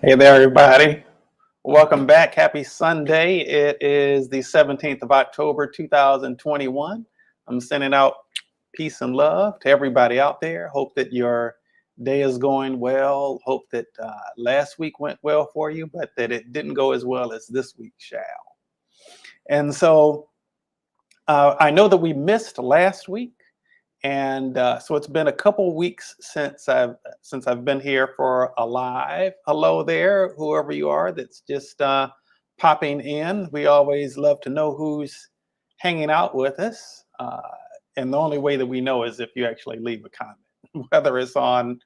Hey there, everybody. Welcome back. Happy Sunday. It is the 17th of October, 2021. I'm sending out peace and love to everybody out there. Hope that your day is going well. Hope that last week went well for you, but that it didn't go as well as this week shall. And so I know that we missed last week. And so it's been a couple weeks since I've been here for a live. Hello there, whoever you are that's just popping in. We always love to know who's hanging out with us. And the only way that we know is if you actually leave a comment, whether it's on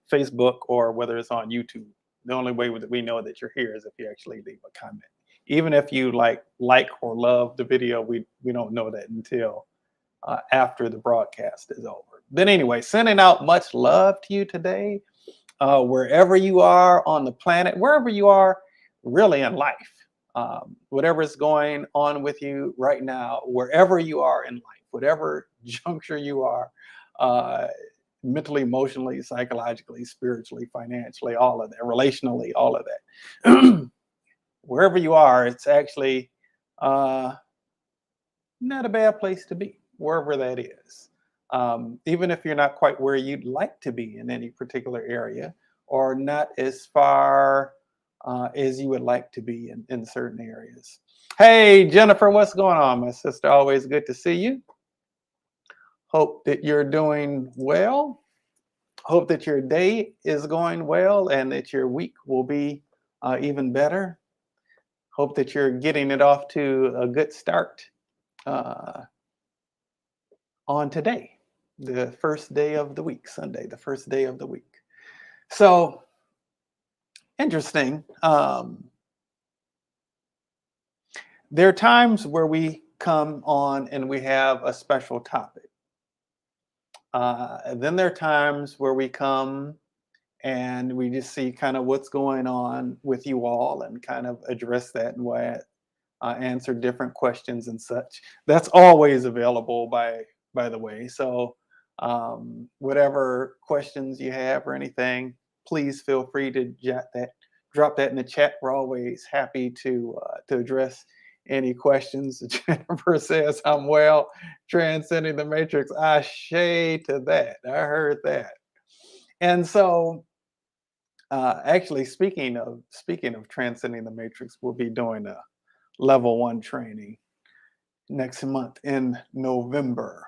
Facebook or whether it's on YouTube. The only way that we know that you're here is if you actually leave a comment. Even if you like or love the video, we don't know that until after the broadcast is over. But anyway, sending out much love to you today, wherever you are on the planet, wherever you are really in life, whatever is going on with you right now, wherever you are in life, whatever juncture you are, mentally, emotionally, psychologically, spiritually, financially, all of that, relationally, all of that. Wherever you are, it's actually not a bad place to be, wherever that is. Even if you're not quite where you'd like to be in any particular area, or not as far as you would like to be in certain areas. Hey, Jennifer, what's going on, my sister? Always good to see you. Hope that you're doing well. Hope that your day is going well and that your week will be even better. Hope that you're getting it off to a good start on today, the first day of the week, Sunday, the first day of the week. So interesting. There are times where we come on and we have a special topic. Then there are times where we come and we just see kind of what's going on with you all and kind of address that and answer different questions and such. That's always available, by the way. So whatever questions you have or anything, please feel free to drop that in the chat. We're always happy to address any questions. Jennifer says, I'm well, transcending the matrix. Ashe to that. I heard that. And so actually speaking of transcending the matrix, we'll be doing a level 1 training next month in November.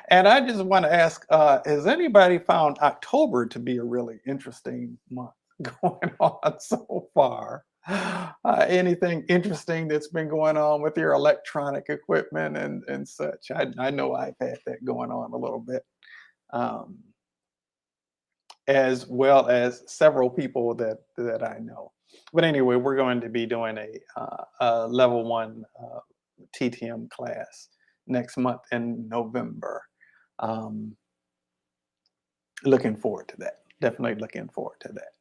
And I just want to ask, has anybody found October to be a really interesting month going on so far? Anything interesting that's been going on with your electronic equipment and such? I know I've had that going on a little bit, as well as several people that I know. But anyway, we're going to be doing a level 1 TTM class next month in November. Looking forward to that. Definitely looking forward to that.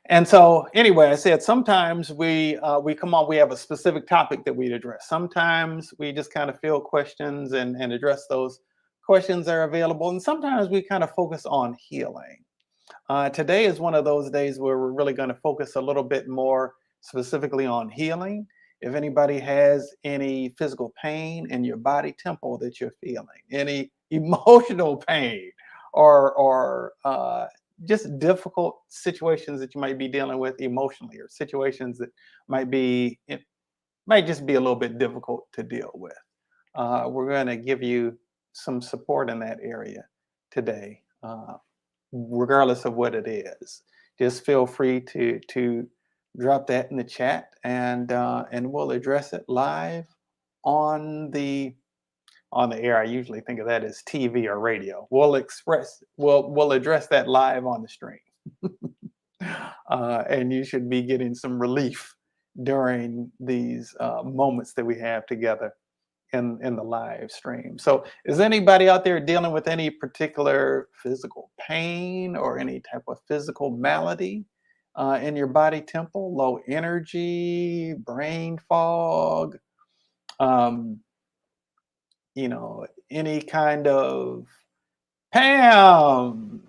And so anyway, I said sometimes we come on, we have a specific topic that we address. Sometimes we just kind of field questions and address those questions that are available. And sometimes we kind of focus on healing. Today is one of those days where we're really going to focus a little bit more specifically on healing. If anybody has any physical pain in your body temple that you're feeling, any emotional pain, or just difficult situations that you might be dealing with emotionally, or situations that might just be a little bit difficult to deal with, we're going to give you some support in that area today. Regardless of what it is, just feel free to drop that in the chat, and we'll address it live on the air. I usually think of that as TV or radio. We'll address that live on the stream. And you should be getting some relief during these moments that we have together in the live stream. So is anybody out there dealing with any particular physical pain or any type of physical malady in your body temple? Low energy, brain fog, any kind of Pam.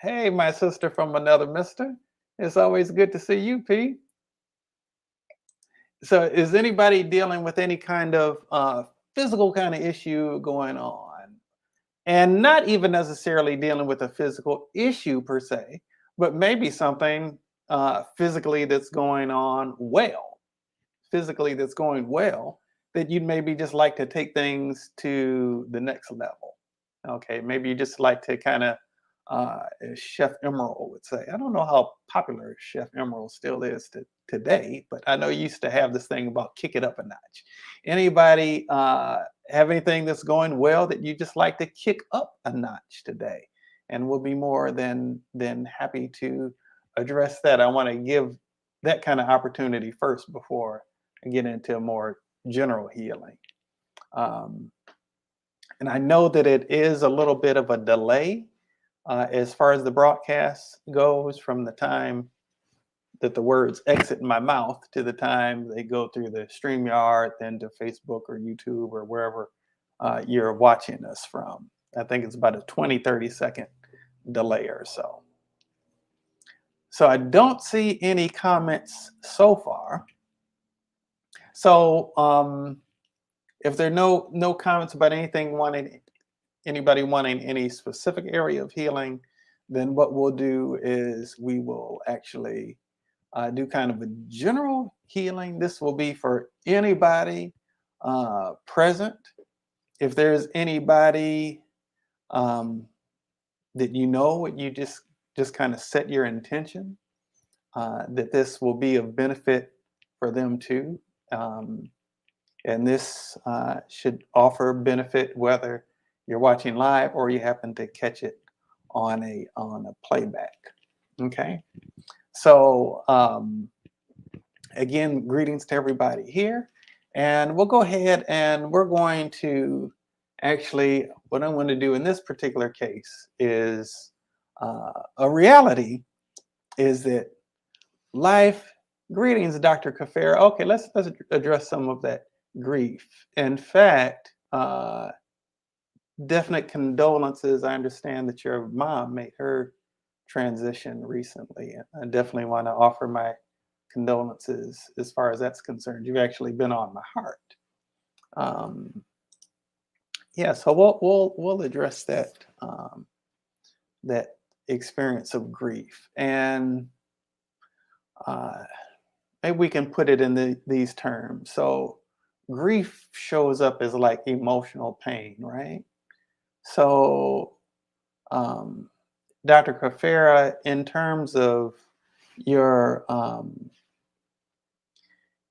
Hey, my sister from another mister. It's always good to see you, P. So, is anybody dealing with any kind of physical kind of issue going on? And not even necessarily dealing with a physical issue per se, but maybe something physically that's going on well, physically that's going well, that you'd maybe just like to take things to the next level. Okay, maybe you just like to kind of, as Chef Emerald would say. I don't know how popular Chef Emerald still is today, but I know you used to have this thing about kick it up a notch. Anybody have anything that's going well that you just like to kick up a notch today? And we'll be more than happy to address that. I want to give that kind of opportunity first before I get into more general healing. Um, and I know that it is a little bit of a delay as far as the broadcast goes from the time that the words exit my mouth to the time they go through the StreamYard, then to Facebook or YouTube or wherever you're watching us from. I think it's about a 20-30 second delay or so. So I don't see any comments so far. So if there are no comments about anybody wanting any specific area of healing, then what we'll do is we will actually do kind of a general healing. This will be for anybody present. If there's anybody that you know, you just kind of set your intention that this will be of benefit for them too. And this should offer benefit whether you're watching live or you happen to catch it on a playback. Okay. So again, greetings to everybody here. And we'll go ahead and we're going to actually, what I want to do in this particular case is a reality is that life, greetings, Dr. Kafera. Okay, let's address some of that grief. In fact, definite condolences. I understand that your mom made her transition recently. I definitely want to offer my condolences as far as that's concerned. You've actually been on my heart. Yeah, so we'll address that that experience of grief, and maybe we can put it in these terms. So grief shows up as like emotional pain, right? So Dr. Kafera, in terms of your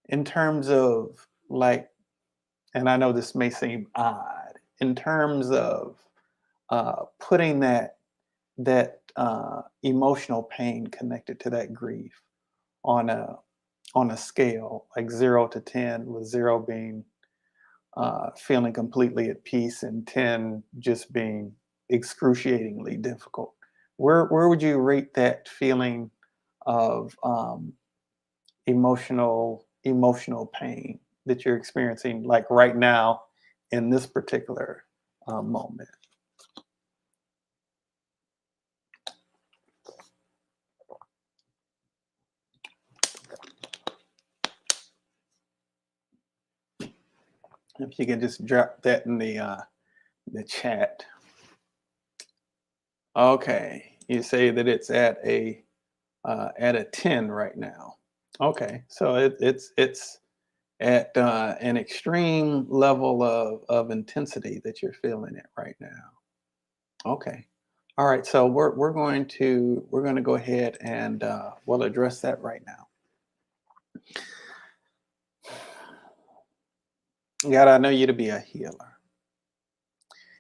in terms of like, and I know this may seem odd, in terms of putting that emotional pain connected to that grief on a scale like 0 to 10, with 0 being feeling completely at peace and 10 just being excruciatingly difficult. Where would you rate that feeling of emotional pain that you're experiencing like right now in this particular moment? If you can just drop that in the chat. Okay, you say that it's at a 10 right now. Okay, so it's at an extreme level of intensity that you're feeling it right now. Okay. All right, so we're going to go ahead and we'll address that right now. God, I know you to be a healer.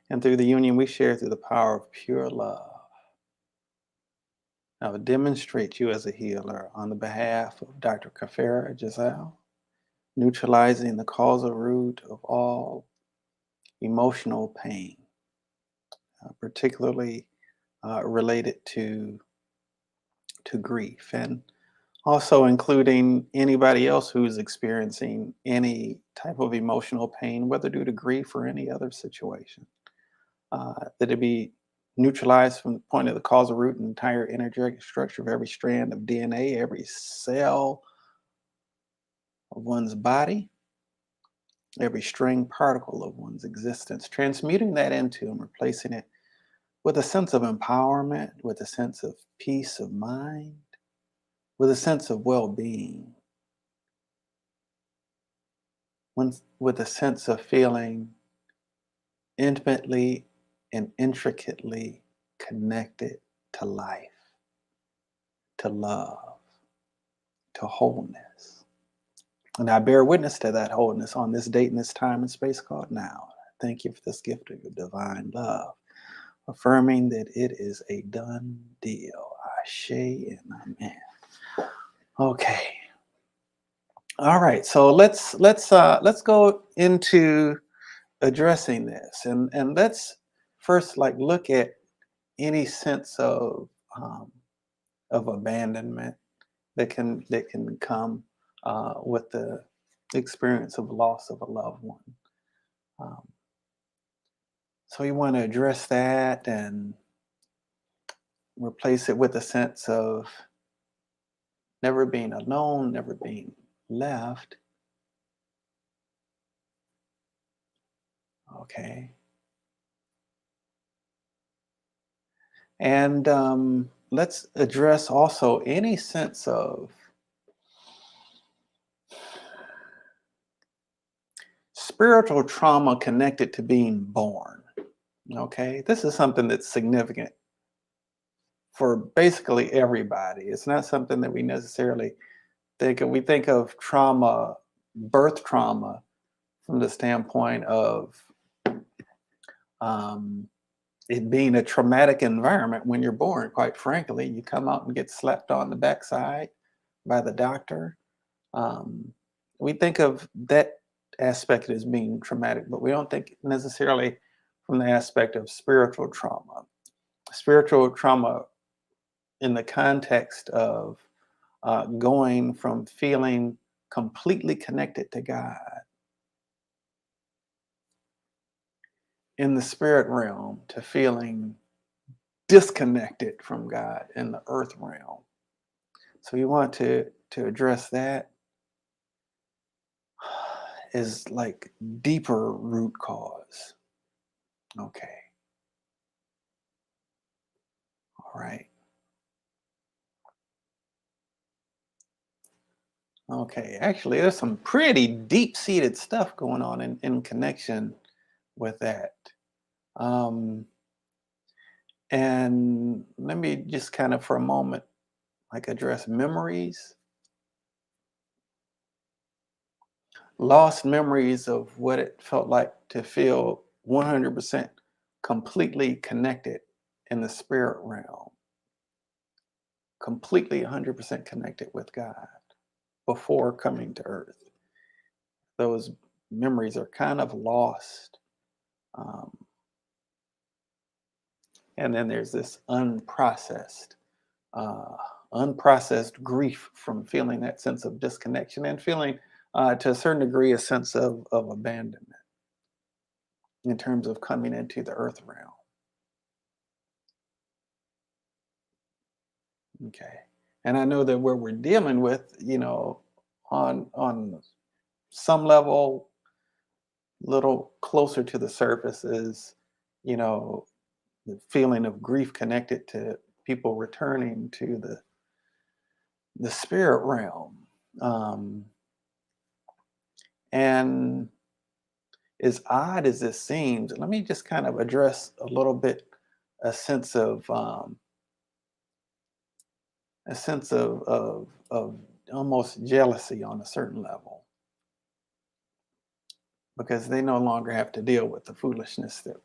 And through the union we share through the power of pure love, I will demonstrate you as a healer on the behalf of Dr. Kafera Giselle, neutralizing the causal root of all emotional pain, particularly related to grief, and also including anybody else who's experiencing any type of emotional pain, whether due to grief or any other situation, that it be neutralize from the point of the causal root and entire energetic structure of every strand of DNA, every cell of one's body, every string particle of one's existence, transmuting that into and replacing it with a sense of empowerment, with a sense of peace of mind, with a sense of well-being, with a sense of feeling intimately and intricately connected to life, to love, to wholeness. And I bear witness to that wholeness on this date and this time and space called now. Thank you for this gift of your divine love, affirming that it is a done deal. Ashe and amen. Okay. All right. So let's go into addressing this, and let's first look at any sense of abandonment that can come with the experience of loss of a loved one. Um, so you want to address that and replace it with a sense of never being alone, never being left. Okay. And let's address also any sense of spiritual trauma connected to being born. Okay. This is something that's significant for basically everybody. It's not something that we necessarily think of. We think of trauma, birth trauma, from the standpoint of um, it being a traumatic environment when you're born. Quite frankly, you come out and get slapped on the backside by the doctor. Um, we think of that aspect as being traumatic, but we don't think necessarily from the aspect of spiritual trauma. Spiritual trauma in the context of going from feeling completely connected to God in the spirit realm to feeling disconnected from God in the earth realm. So you want to address that is like deeper root cause. Okay. All right. Okay. Actually, there's some pretty deep-seated stuff going on in connection with that. And let me just kind of for a moment address memories, lost memories of what it felt like to feel 100% completely connected in the spirit realm, completely 100% connected with God before coming to earth. Those memories are kind of lost. Um, and then there's this uh, unprocessed grief from feeling that sense of disconnection and feeling, to a certain degree, a sense of abandonment in terms of coming into the earth realm. Okay. And I know that where we're dealing with, on some level, little closer to the surface is, you know, the feeling of grief connected to people returning to the spirit realm. Um, and as odd as this seems, let me just kind of address a little bit a sense of of almost jealousy on a certain level, because they no longer have to deal with the foolishness that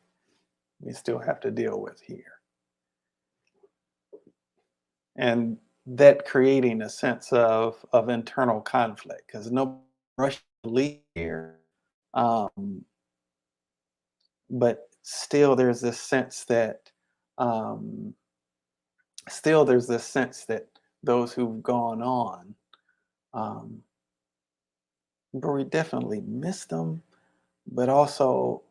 we still have to deal with here. And that creating a sense of internal conflict because no rush to leave here. Um, but still there's this sense that um, those who've gone on, um, but we definitely miss them, but also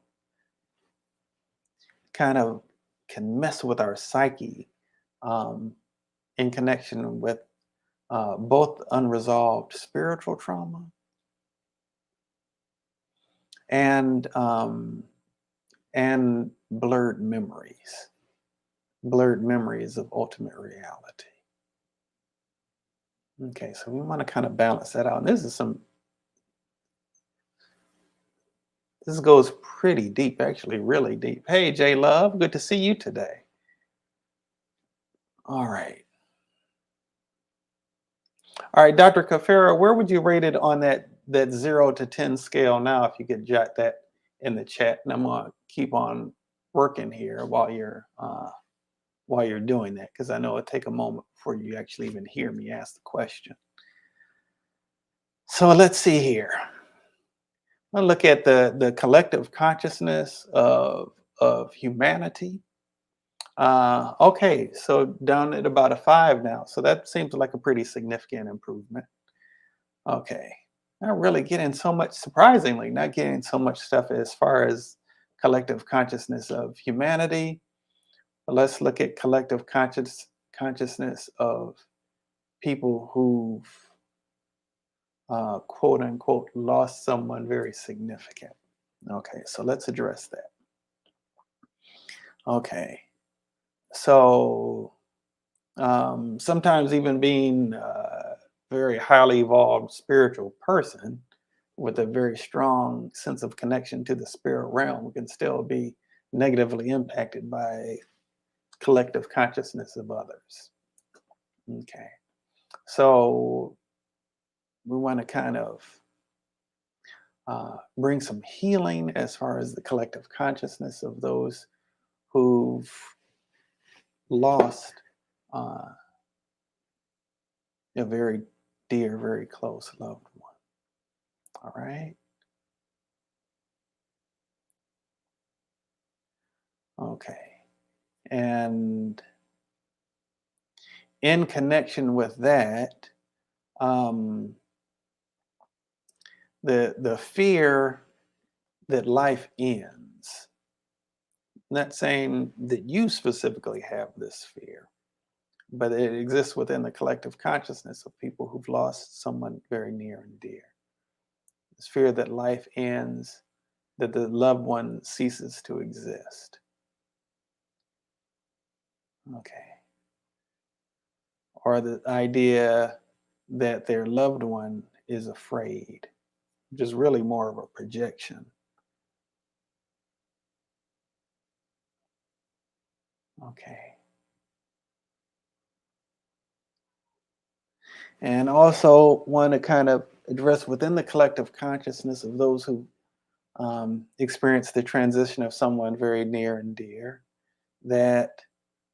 kind of can mess with our psyche in connection with both unresolved spiritual trauma and blurred memories of ultimate reality. Okay, so we want to kind of balance that out. And this goes pretty deep, actually, really deep. Hey, J Love, good to see you today. All right. All right, Dr. Kafera, where would you rate it on that 0 to 10 scale now, if you could jot that in the chat? And I'm gonna keep on working here while you're doing that, because I know it'll take a moment before you actually even hear me ask the question. So let's see here. I'll look at the collective consciousness of humanity. Okay, so down at about a 5 now. So that seems like a pretty significant improvement. Okay, not really getting so much, surprisingly, not getting so much stuff as far as collective consciousness of humanity. But let's look at collective consciousness of people who've quote unquote lost someone very significant. Okay, so let's address that. Okay, so sometimes even being a very highly evolved spiritual person with a very strong sense of connection to the spirit realm can still be negatively impacted by collective consciousness of others. Okay, so we want to kind of bring some healing as far as the collective consciousness of those who've lost a very dear, very close loved one. All right. Okay. And in connection with that, the fear that life ends. I'm not saying that you specifically have this fear, but it exists within the collective consciousness of people who've lost someone very near and dear. This fear that life ends, that the loved one ceases to exist. Okay. Or the idea that their loved one is afraid, which is really more of a projection. Okay. And also want to kind of address within the collective consciousness of those who experience the transition of someone very near and dear, that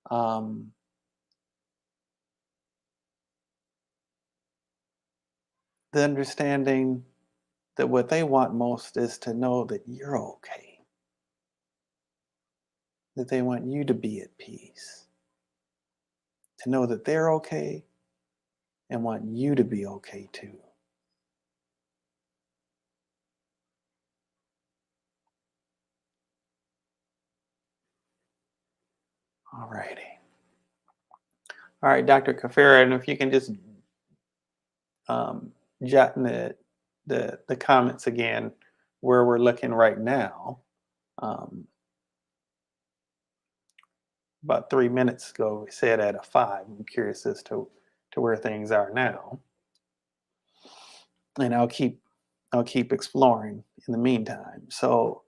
the understanding that what they want most is to know that you're okay, that they want you to be at peace, to know that they're okay and want you to be okay too. All righty. All right, Dr. Kafera, and if you can just jot in the comments again where we're looking right now. About 3 minutes ago, we said at a 5. I'm curious as to where things are now, and I'll keep exploring in the meantime. So,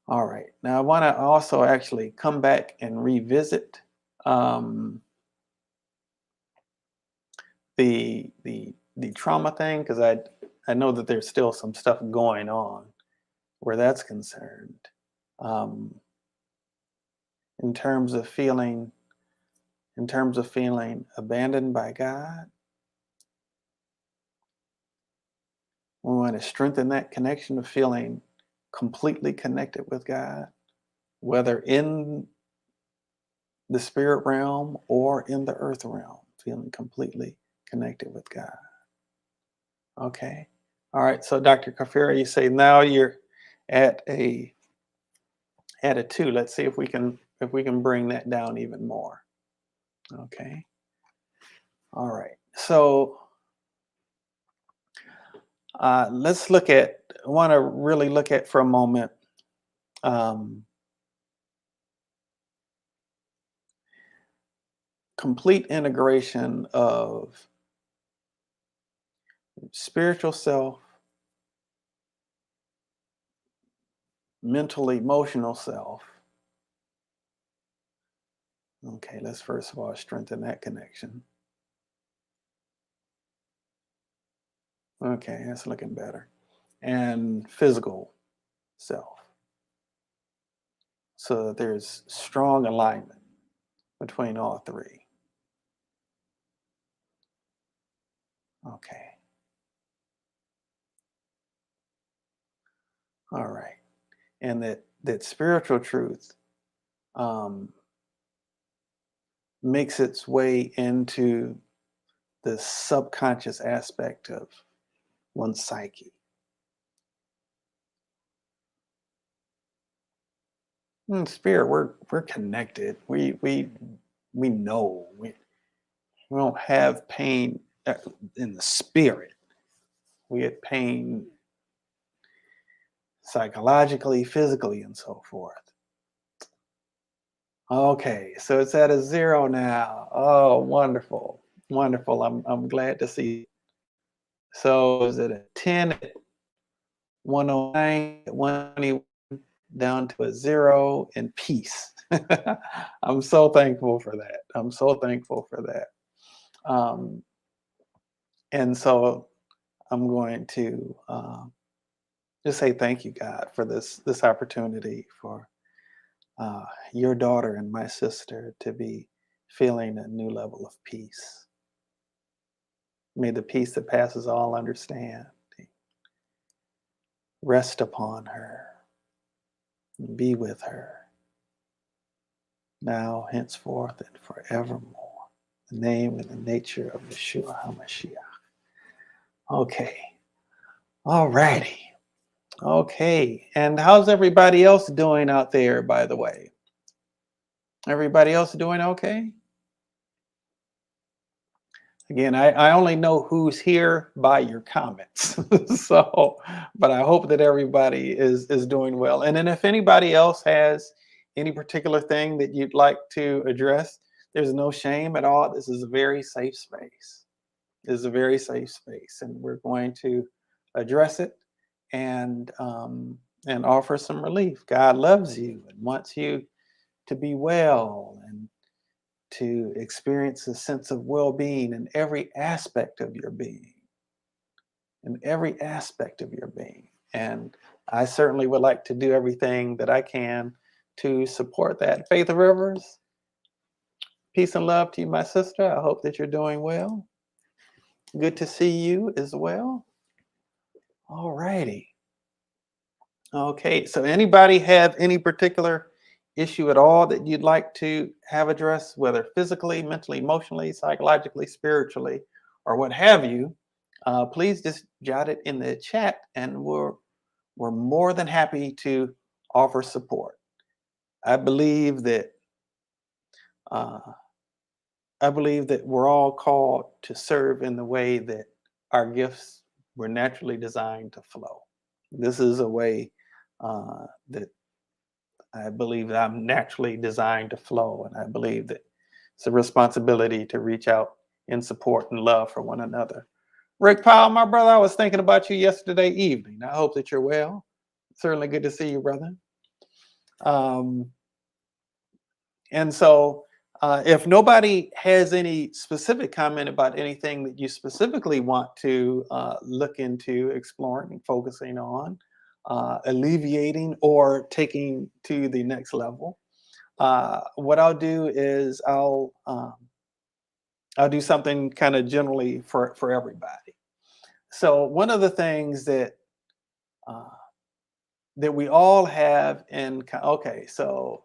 all right, now I want to also actually come back and revisit the trauma thing, because I know that there's still some stuff going on where that's concerned. In terms of feeling abandoned by God, we want to strengthen that connection of feeling completely connected with God, whether in the spirit realm or in the earth realm, feeling completely connected with God. Okay. All right. So Dr. Kafira, you say now you're at a 2. Let's see if we can bring that down even more. Okay. All right. So let's look at. I want to really look at for a moment. Complete integration of spiritual self, mental, emotional self. Okay, let's first of all strengthen that connection. Okay, that's looking better. And physical self. So that there's strong alignment between all three. Okay. All right. And that spiritual truth makes its way into the subconscious aspect of one's psyche. Spirit, we're connected. We know we don't have pain in the spirit. We get pain psychologically, physically, and so forth. Okay, so it's at a 0 now. Oh, wonderful, wonderful. I'm glad to see. So is it a 10 at 109 at 120 down to a 0 in peace? I'm so thankful for that. I'm so thankful for that. And so I'm going to just say thank you, God, for this opportunity for your daughter and my sister to be feeling a new level of peace. May the peace that passes all understanding rest upon her, and be with her, now, henceforth, and forevermore. The name and the nature of Yeshua HaMashiach. Okay. All righty. Okay. And how's everybody else doing out there, by the way? Everybody else doing okay? Again, I only know who's here by your comments. So, but I hope that everybody is doing well. And then if anybody else has any particular thing that you'd like to address, there's no shame at all. This is a very safe space. This is a very safe space, and we're going to address it and offer some relief. God loves you and wants you to be well and to experience a sense of well-being in every aspect of your being, in every aspect of your being. And I certainly would like to do everything that I can to support that. Faith Rivers, peace and love to you, my sister. I hope that you're doing well. Good to see you as well. All righty. Okay, so anybody have any particular issue at all that you'd like to have addressed, whether physically, mentally, emotionally, psychologically, spiritually, or what have you, please just jot it in the chat, and we're more than happy to offer support. I believe that uh, we're all called to serve in the way that our gifts were naturally designed to flow. This is a way that I believe that I'm naturally designed to flow, and I believe that it's a responsibility to reach out in support and love for one another. Rick Powell, my brother, I was thinking about you yesterday evening. I hope that you're well. Certainly good to see you, brother. And so, if nobody has any specific comment about anything that you specifically want to look into exploring and focusing on, alleviating or taking to the next level, what I'll do is I'll do something kind of generally for everybody. So one of the things that uh, that we all have in okay, so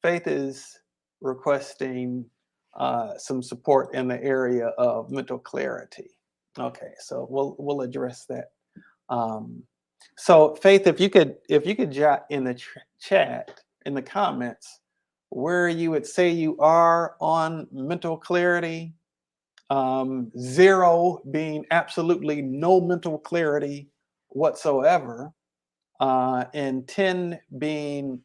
Faith is requesting some support in the area of mental clarity. Okay, so we'll address that. Um, So Faith, if you could jot in the chat, in the comments, where you would say you are on mental clarity, 0 being absolutely no mental clarity whatsoever, and 10 being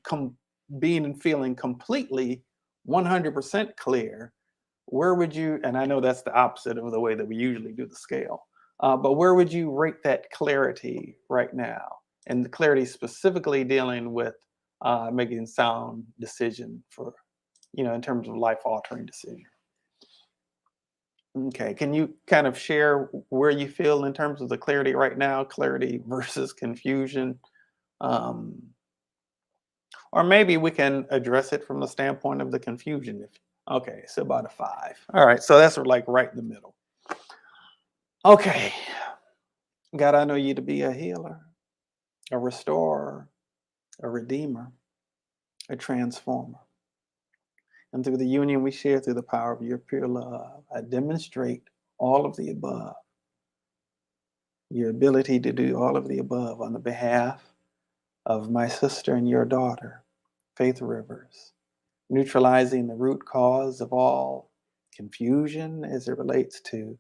and feeling completely 100% clear. Where would you, and I know that's the opposite of the way that we usually do the scale, but where would you rate that clarity right now? And the clarity specifically dealing with making sound decision for, in terms of life altering decision. Okay, can you kind of share where you feel in terms of the clarity right now, clarity versus confusion? Um, or maybe we can address it from the standpoint of the confusion. Okay, so about a 5. All right, so that's like right in the middle. Okay, God, I know you to be a healer, a restorer, a redeemer, a transformer. And through the union we share through the power of your pure love, I demonstrate all of the above, your ability to do all of the above on the behalf of my sister and your daughter, Faith Rivers, neutralizing the root cause of all confusion as it relates to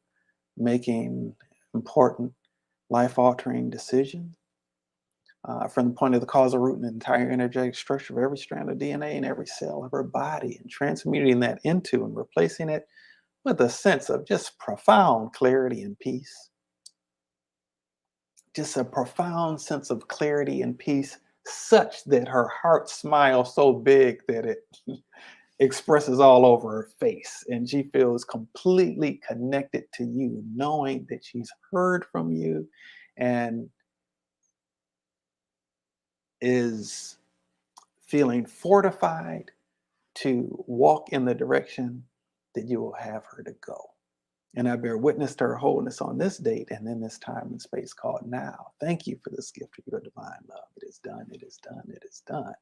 making important life-altering decisions, from the point of the causal root and the entire energetic structure of every strand of DNA in every cell of her body, and transmuting that into and replacing it with a sense of just profound clarity and peace. Just a profound sense of clarity and peace, such that her heart smiles so big that it expresses all over her face, and she feels completely connected to you, knowing that she's heard from you and is feeling fortified to walk in the direction that you will have her to go. And I bear witness to her wholeness on this date and in this time and space called now. Thank you for this gift of your divine love. It is done, it is done, it is done.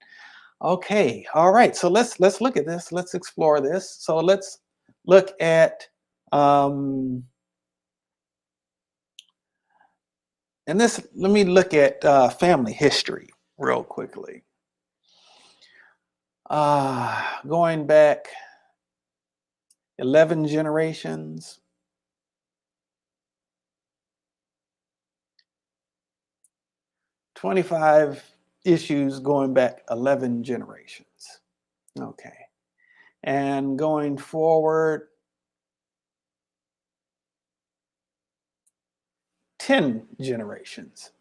Okay, all right. So let's look at this. Let's explore this. So let's look at and this. Let me look at family history real quickly. Going back 11 generations. 25 issues going back 11 generations. Okay. And going forward 10 generations.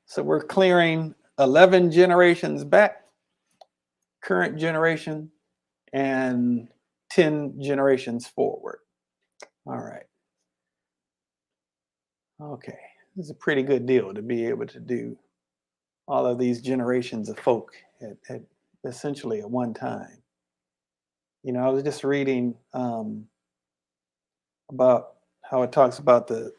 So we're clearing 11 generations back, current generation, and 10 generations forward. All right. Okay. This is a pretty good deal to be able to do all of these generations of folk at essentially at one time. I was just reading about how it talks about the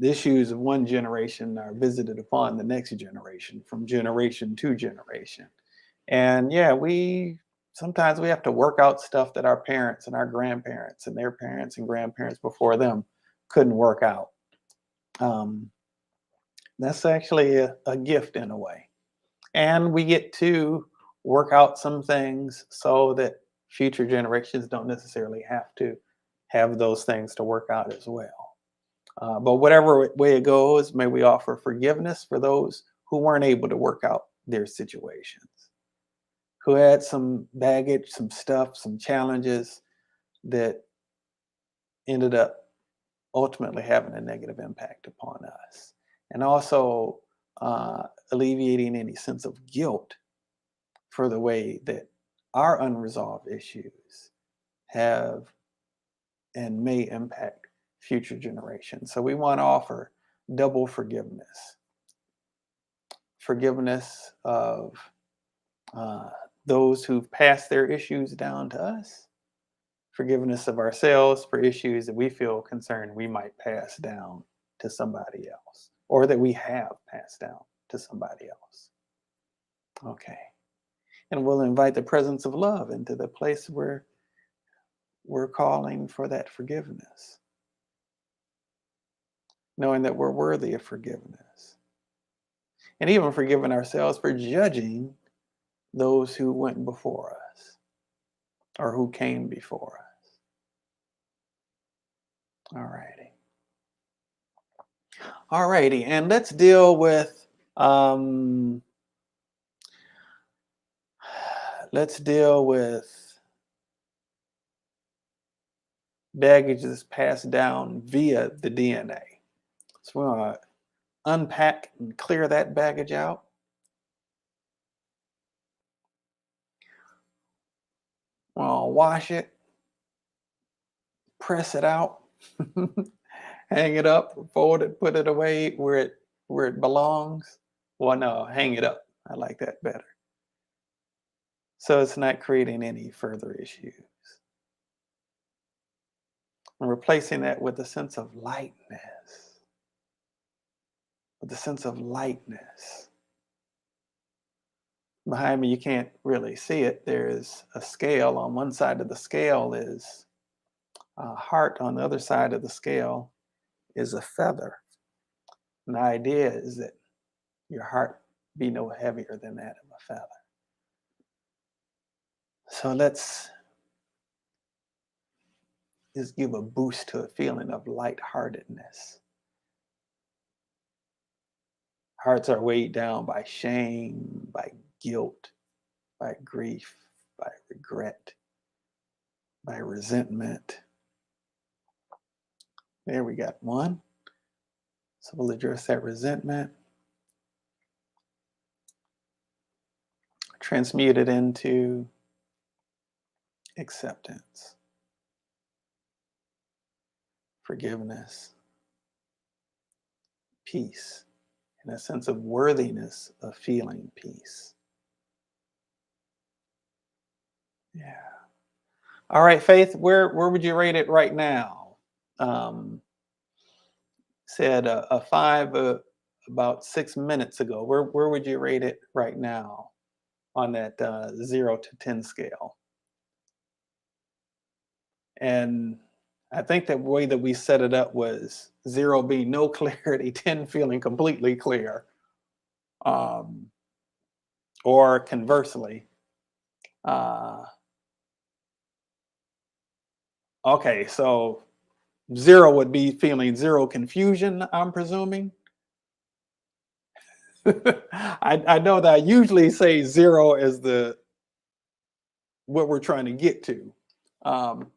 issues of one generation are visited upon the next generation from generation to generation. And yeah, sometimes we have to work out stuff that our parents and our grandparents and their parents and grandparents before them couldn't work out. That's actually a gift in a way. And we get to work out some things so that future generations don't necessarily have to have those things to work out as well. But whatever way it goes, may we offer forgiveness for those who weren't able to work out their situations, who had some baggage, some stuff, some challenges that ended up ultimately having a negative impact upon us. And also alleviating any sense of guilt for the way that our unresolved issues have and may impact future generations. So we want to offer double forgiveness. Forgiveness of those who've passed their issues down to us. Forgiveness of ourselves for issues that we feel concerned we might pass down to somebody else, or that we have passed down to somebody else. Okay. And we'll invite the presence of love into the place where we're calling for that forgiveness, knowing that we're worthy of forgiveness, and even forgiving ourselves for judging those who went before us or who came before us. All righty. All righty. And let's deal with baggage that's passed down via the DNA. So we want to unpack and clear that baggage out. We'll wash it, press it out, hang it up, fold it, put it away where it belongs. Well, no, hang it up. I like that better. So it's not creating any further issues. And replacing that with a sense of lightness. With a sense of lightness. Behind me, you can't really see it. There's a scale. On one side of the scale is a heart. On the other side of the scale is a feather. And the idea is that your heart be no heavier than that of a feather. So let's just give a boost to a feeling of lightheartedness. Hearts are weighed down by shame, by guilt, by grief, by regret, by resentment. There we got one. So we'll address that resentment. Transmute it into acceptance, forgiveness, peace, and a sense of worthiness of feeling peace. Yeah. All right, Faith, where would you rate it right now? Said a 5 about 6 minutes ago. Where would you rate it right now on that 0 to 10 scale? And I think the way that we set it up was 0 being no clarity, 10 feeling completely clear. Or conversely, okay, so 0 would be feeling 0 confusion, I'm presuming. I know that I usually say 0 is what we're trying to get to.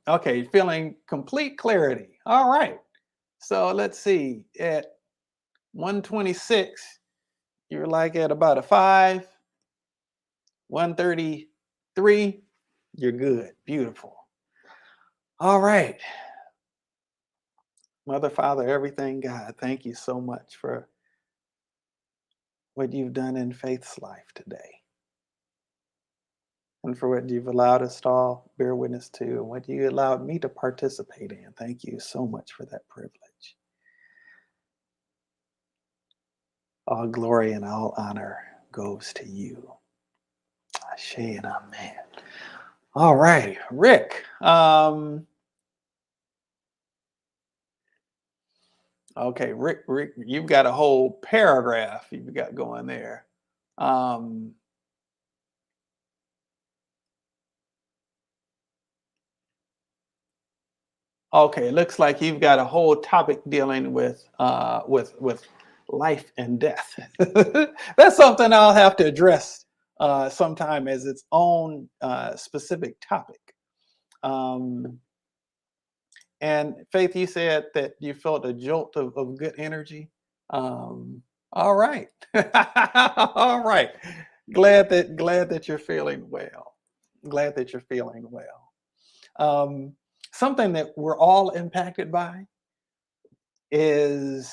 Okay, feeling complete clarity. All right. So let's see. At 126, you're like at about a 5. 133, you're good. Beautiful. All right. Mother, Father, everything, God, thank you so much for what you've done in Faith's life today. And for what you've allowed us to all bear witness to, and what you allowed me to participate in. Thank you so much for that privilege. All glory and all honor goes to you. Ashe and amen. All right, Rick. Okay, Rick, you've got a whole paragraph you've got going there. Okay, it looks like you've got a whole topic dealing with life and death. That's something I'll have to address sometime as its own specific topic. And Faith, you said that you felt a jolt of good energy. All right, all right. Glad that you're feeling well. Glad that you're feeling well. Something that we're all impacted by is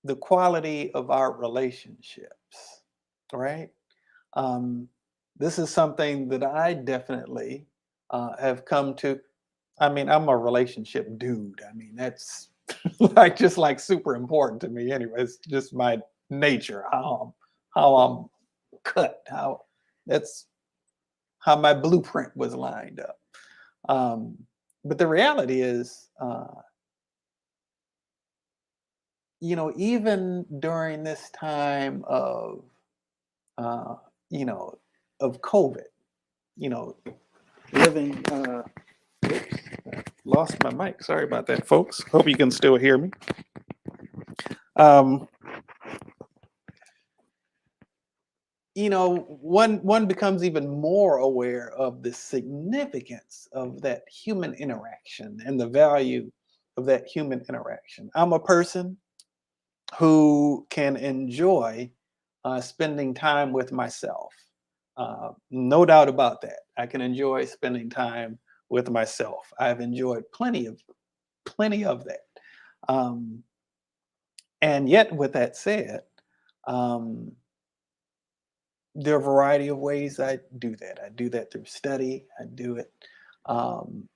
the quality of our relationships, right? This is something that I definitely have come to. I mean, I'm a relationship dude. I mean, that's like super important to me anyway. It's just my nature, how I'm cut, that's how my blueprint was lined up. But the reality is, even during this time of, uh, you know, of COVID, you know, living, oops, I lost my mic. Sorry about that, folks. Hope you can still hear me. Um, one becomes even more aware of the significance of that human interaction and the value of that human interaction. I'm a person who can enjoy spending time with myself. No doubt about that. I can enjoy spending time with myself. I've enjoyed plenty of that. Um, and yet, with that said, um, there are a variety of ways I do that. I do that through study. I do it. Um,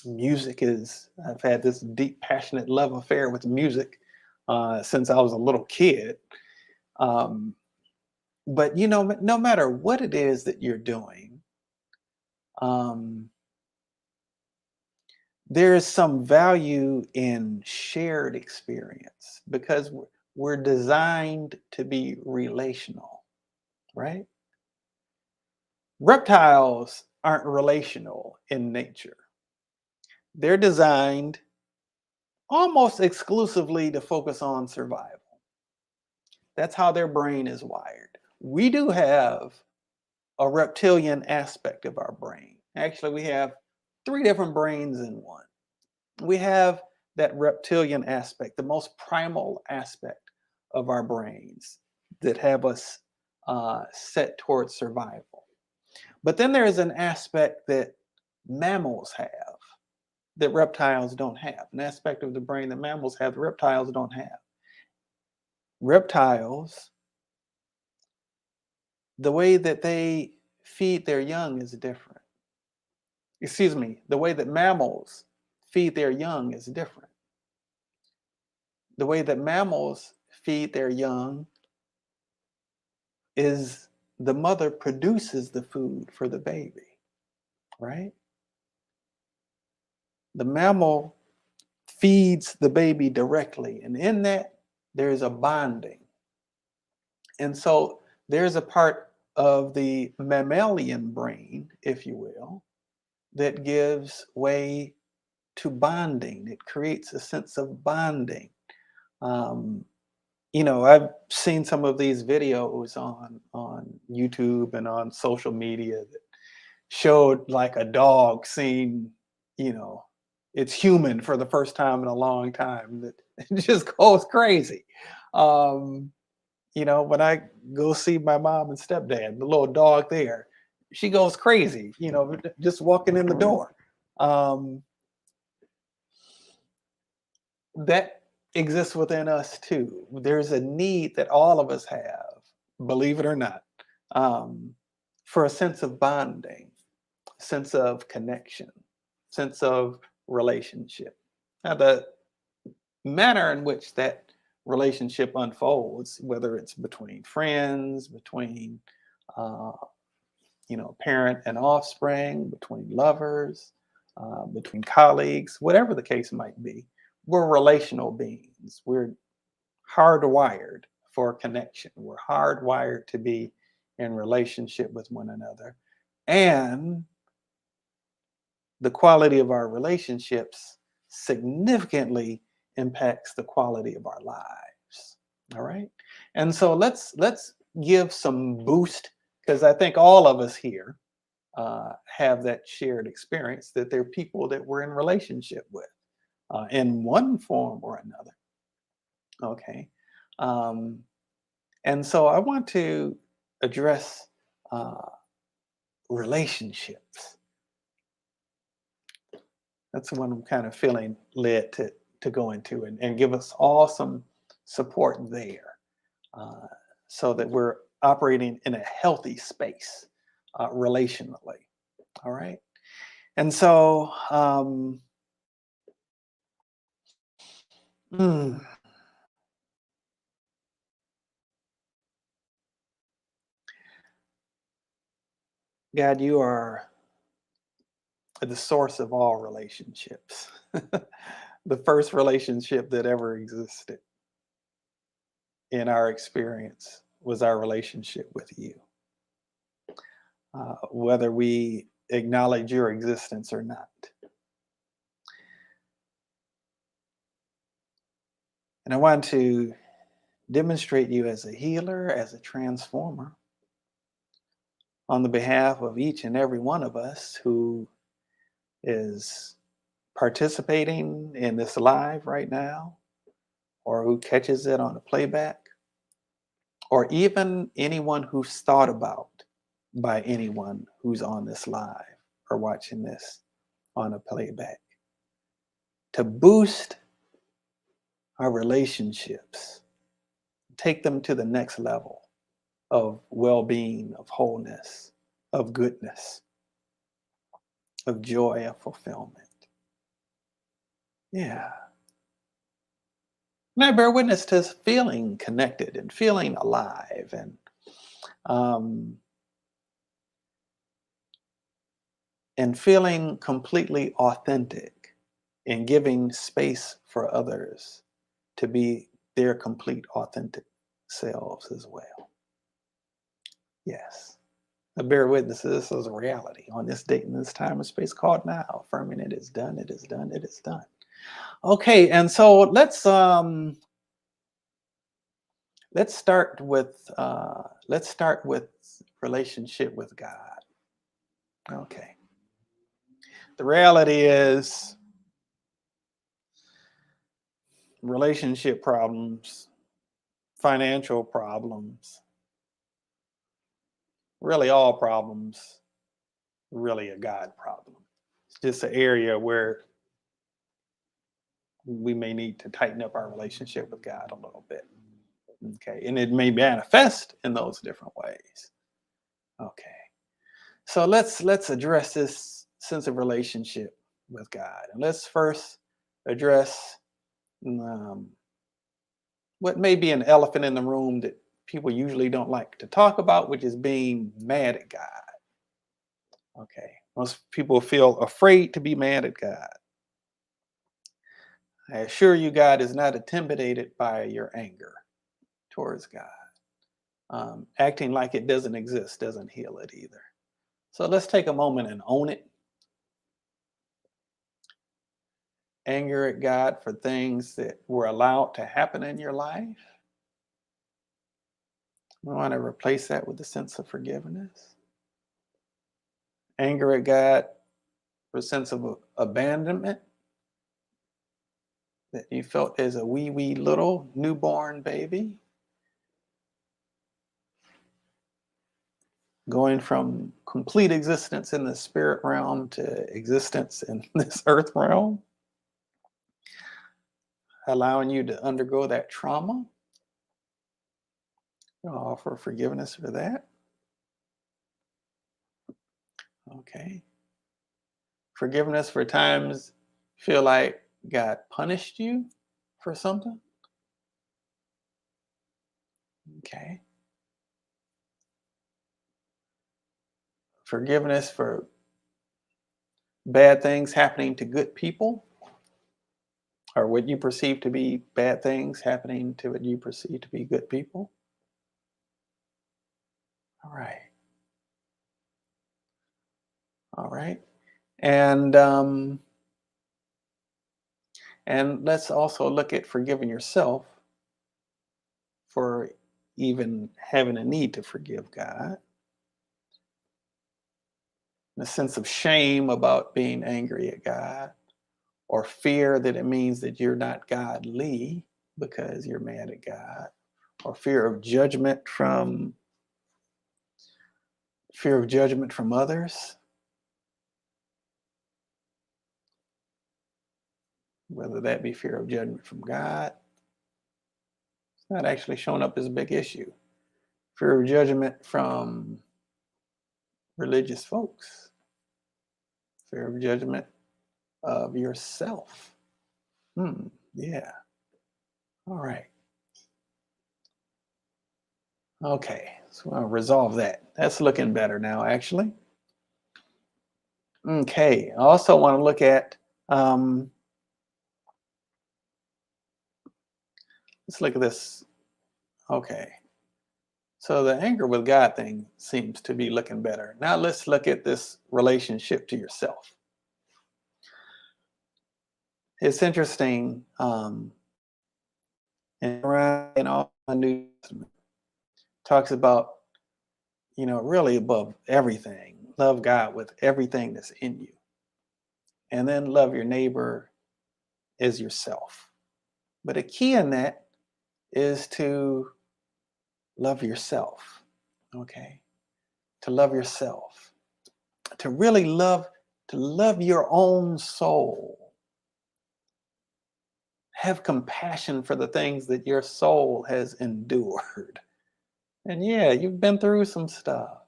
Music is. I've had this deep, passionate love affair with music since I was a little kid. Um, but no matter what it is that you're doing, um, there is some value in shared experience because we're designed to be relational, right? Reptiles aren't relational in nature. They're designed almost exclusively to focus on survival. That's how their brain is wired. We do have a reptilian aspect of our brain. Actually, we have three different brains in one. We have that reptilian aspect, the most primal aspect of our brains that have us set towards survival. But then there is an aspect that mammals have that reptiles don't have, an aspect of the brain that mammals have that reptiles don't have. Reptiles, the way that they feed their young is different. Excuse me, the way that mammals feed their young is different. The way that mammals feed their young is the mother produces the food for the baby, right? The mammal feeds the baby directly, and in that, there's a bonding. And so there's a part of the mammalian brain, if you will, that gives way to bonding. It creates a sense of bonding. Um, I've seen some of these videos on YouTube and on social media that showed like a dog seeing, you know, it's human for the first time in a long time. That it just goes crazy. Um, when I go see my mom and stepdad, the little dog there, she goes crazy, just walking in the door. Um, that exists within us too. There's a need that all of us have, believe it or not, um, for a sense of bonding, sense of connection, sense of relationship. Now, the manner in which that relationship unfolds, whether it's between friends, between uh, parent and offspring, between lovers, between colleagues, whatever the case might be, we're relational beings. We're hardwired for connection. We're hardwired to be in relationship with one another. And the quality of our relationships significantly impacts the quality of our lives. All right. And so let's give some boost because I think all of us here have that shared experience that they're people that we're in relationship with in one form or another. Okay. Um, and so I want to address uh, relationships. That's what I'm kind of feeling led to go into and give us all some support there uh, so that we're operating in a healthy space relationally. All right. And so, mm, God, you are the source of all relationships, the first relationship that ever existed. in our experience was our relationship with you, whether we acknowledge your existence or not. And I want to demonstrate you as a healer, as a transformer, on the behalf of each and every one of us who is participating in this live right now, or who catches it on a playback, or even anyone who's thought about by anyone who's on this live or watching this on a playback, to boost our relationships, take them to the next level of well-being, of wholeness, of goodness, of joy, of fulfillment. Yeah. And I bear witness to feeling connected and feeling alive, and feeling completely authentic, and giving space for others to be their complete authentic selves as well. Yes. I bear witness to this as a reality on this date and this time and space called now, affirming it is done, it is done, it is done. Okay, and so let's start with relationship with God. Okay. The reality is relationship problems, financial problems, really all problems, really a God problem. It's just an area where we may need to tighten up our relationship with God a little bit. Okay, and it may manifest in those different ways. Okay, so let's address this sense of relationship with God, and let's first address what may be an elephant in the room that people usually don't like to talk about, which is being mad at God. Okay, most people feel afraid to be mad at God. I assure you, God is not intimidated by your anger towards God. Acting like it doesn't exist doesn't heal it either. So let's take a moment and own it. Anger at God for things that were allowed to happen in your life. We want to replace that with a sense of forgiveness. Anger at God for a sense of abandonment that you felt as a wee little newborn baby. Going from complete existence in the spirit realm to existence in this earth realm. Allowing you to undergo that trauma. I'll offer forgiveness for that. Okay. Forgiveness for times you feel like God punished you for something. Okay. Forgiveness for bad things happening to good people, or what you perceive to be bad things happening to what you perceive to be good people. All right. All right. And let's also look at forgiving yourself for even having a need to forgive God. A sense of shame about being angry at God, or fear that it means that you're not godly because you're mad at God, or fear of judgment from others, whether that be fear of judgment from God. It's not actually showing up as a big issue. Fear of judgment from religious folks, fear of judgment of yourself. Yeah. All right. Okay, so I'll resolve that. That's looking better now, actually. Okay, I also want to look at, let's look at this Okay. So the anger with God thing seems to be looking better. Now let's look at this relationship to yourself. It's interesting. In all the New Testament talks about, really above everything, love God with everything that's in you, and then love your neighbor as yourself. But a key in that is to love yourself. Okay, to love yourself, to really love your own soul. Have compassion for the things that your soul has endured. And yeah, you've been through some stuff.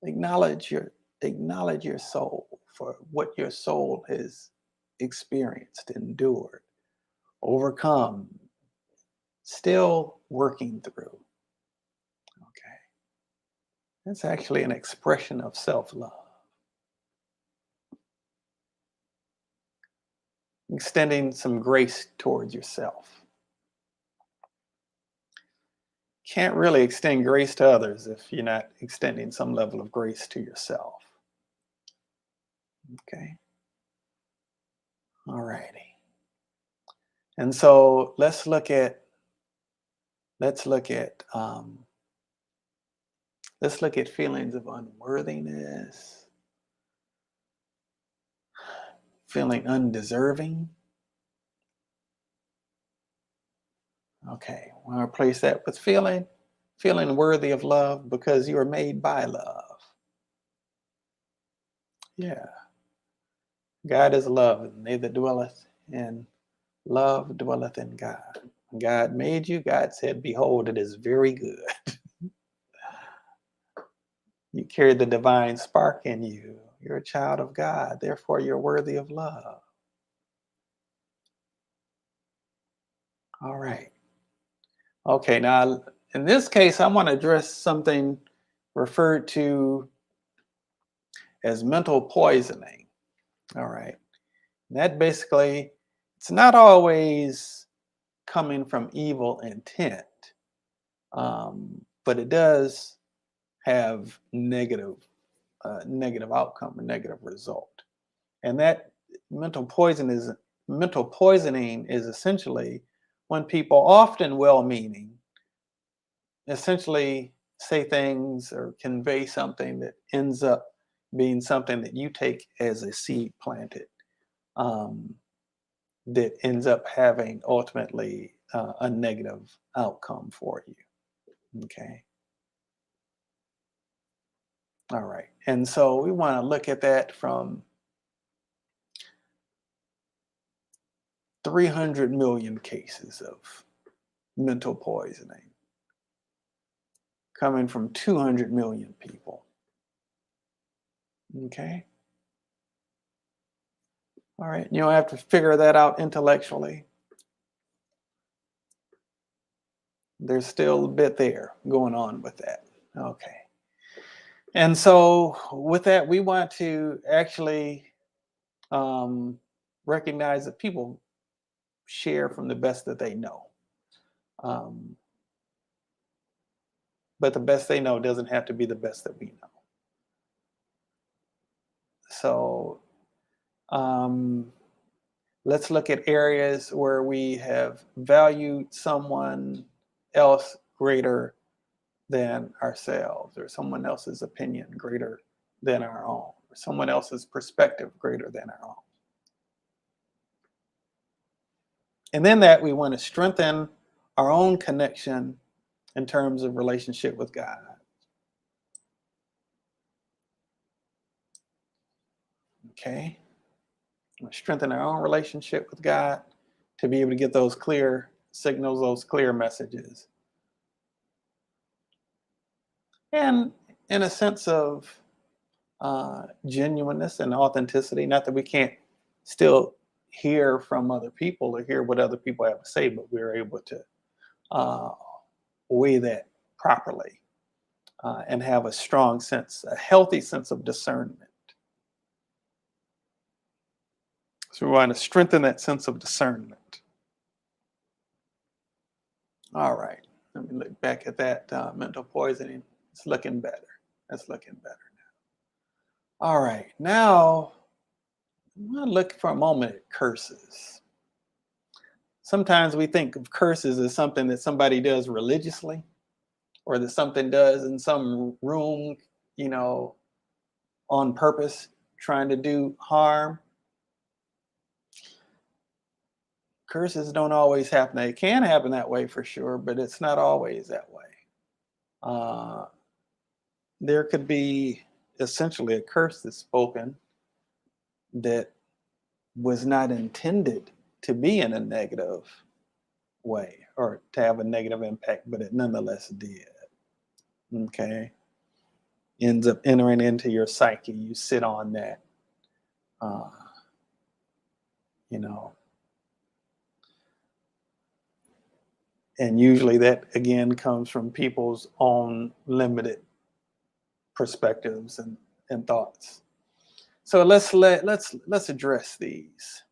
Acknowledge your soul for what your soul has experienced, endured, overcome, still working through. Okay. That's actually an expression of self-love. Extending some grace towards yourself. Can't really extend grace to others if you're not extending some level of grace to yourself. Okay. All righty. And so let's look at feelings of unworthiness, feeling undeserving. Okay, we'll replace that with feeling worthy of love because you are made by love. Yeah. God is love, and they that dwelleth in love dwelleth in God. When God made you, God said, behold, it is very good. You carry the divine spark in you. You're a child of God, therefore you're worthy of love. All right. Okay, now in this case, I want to address something referred to as mental poisoning. All right. And that basically, it's not always coming from evil intent, but it does have negative outcome, a negative result. And that mental poisoning is essentially when people, often well-meaning, essentially say things or convey something that ends up being something that you take as a seed planted, that ends up having ultimately a negative outcome for you. Okay. All right. And so we want to look at that from 300 million cases of mental poisoning coming from 200 million people. Okay. All right. You don't have to figure that out intellectually. There's still a bit there going on with that. Okay. And so with that, we want to actually recognize that people share from the best that they know. But the best they know doesn't have to be the best that we know. So let's look at areas where we have valued someone else greater than ourselves, or someone else's opinion greater than our own, or someone else's perspective greater than our own. And then that we want to strengthen our own connection in terms of relationship with God. Okay. Strengthen our own relationship with God to be able to get those clear signals, those clear messages. And in a sense of genuineness and authenticity, not that we can't still hear from other people or hear what other people have to say, but we're able to weigh that properly and have a healthy sense of discernment. So we want to strengthen that sense of discernment. All right. Let me look back at that mental poisoning. It's looking better. That's looking better now. All right, now I'm going to look for a moment at curses. Sometimes we think of curses as something that somebody does religiously, or that something does in some room, you know, on purpose, trying to do harm. Curses don't always happen. It can happen that way for sure, but it's not always that way. Uh, there could be essentially a curse that's spoken that was not intended to be in a negative way or to have a negative impact, but it nonetheless did. Okay. Ends up entering into your psyche. You sit on that. Uh, you know, and usually that again comes from people's own limited perspectives and thoughts. So let's address these.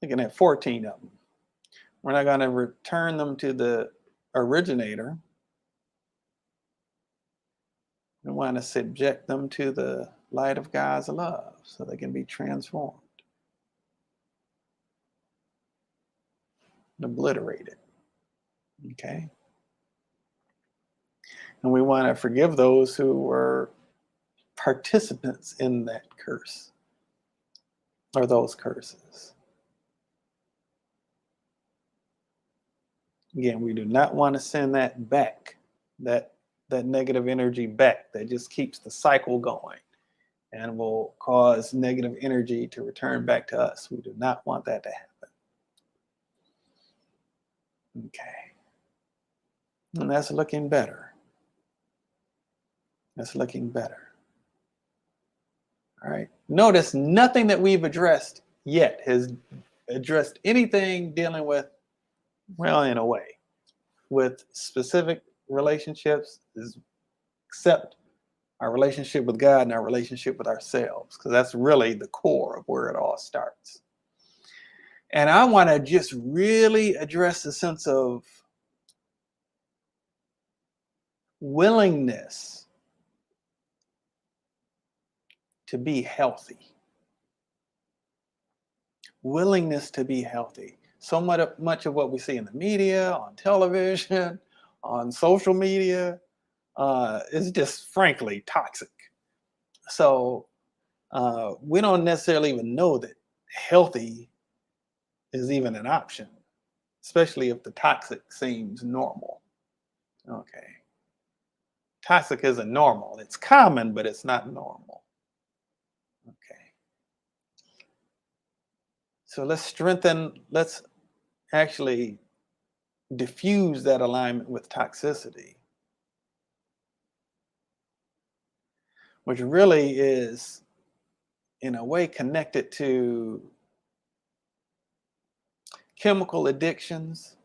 Looking at 14 of them. We're not going to return them to the originator. We want to subject them to the light of God's love so they can be transformed, obliterated. Okay? And we want to forgive those who were participants in that curse or those curses. Again, we do not want to send that back, that negative energy back. That just keeps the cycle going and will cause negative energy to return back to us. We do not want that to happen. Okay. And that's looking better. That's looking better. All right. Notice nothing that we've addressed yet has addressed anything dealing with, well, in a way, with specific relationships, except our relationship with God and our relationship with ourselves, because that's really the core of where it all starts. And I want to just really address the sense of willingness to be healthy. Willingness to be healthy. So much of what we see in the media, on television, on social media, is just frankly toxic. So we don't necessarily even know that healthy is even an option, especially if the toxic seems normal. Okay. Toxic isn't normal. It's common, but it's not normal. Okay. So let's actually diffuse that alignment with toxicity, which really is, in a way, connected to chemical addictions